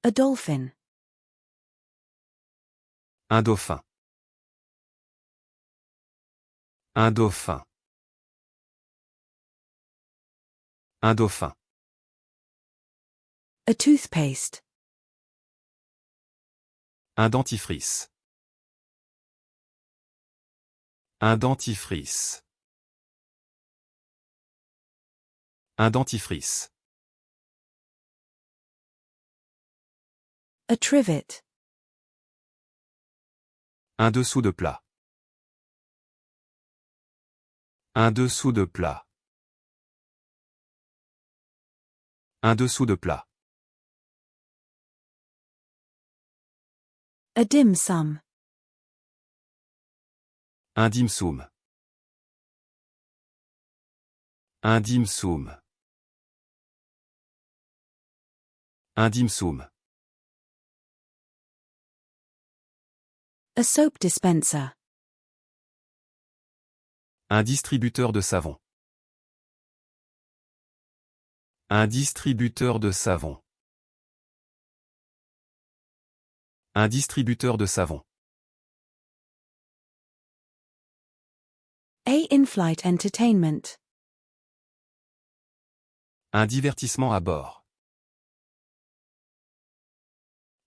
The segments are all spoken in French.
A dolphin. Un dauphin. Un dauphin. Un dauphin. A toothpaste. Un dentifrice. Un dentifrice. Un dentifrice. A trivet. Un dessous de plat. Un dessous de plat. Un dessous de plat. A dim sum. Un dim sum. Un dim sum. Un dim sum. A soap dispenser. Un distributeur de savon. Un distributeur de savon. Un distributeur de savon. A in-flight entertainment. Un divertissement à bord.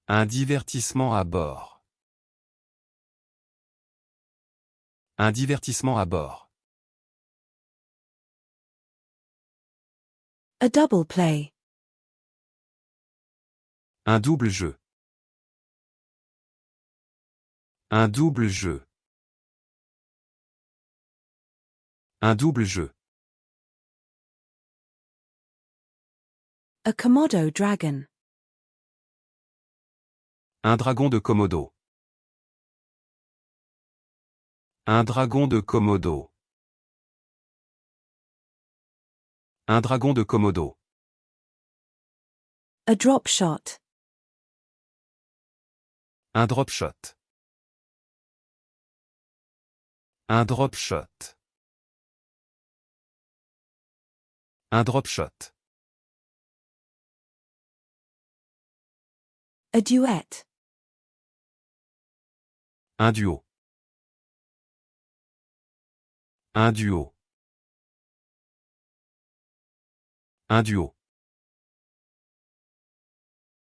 Un divertissement à bord. Un divertissement à bord. A double play. Un double jeu. Un double jeu. Un double jeu. A Komodo dragon. Un dragon de Komodo. Un dragon de Komodo. Un dragon de Komodo. A drop shot. Un drop shot. Un drop shot. Un drop shot. A duet. Un duo. Un duo. Un duo.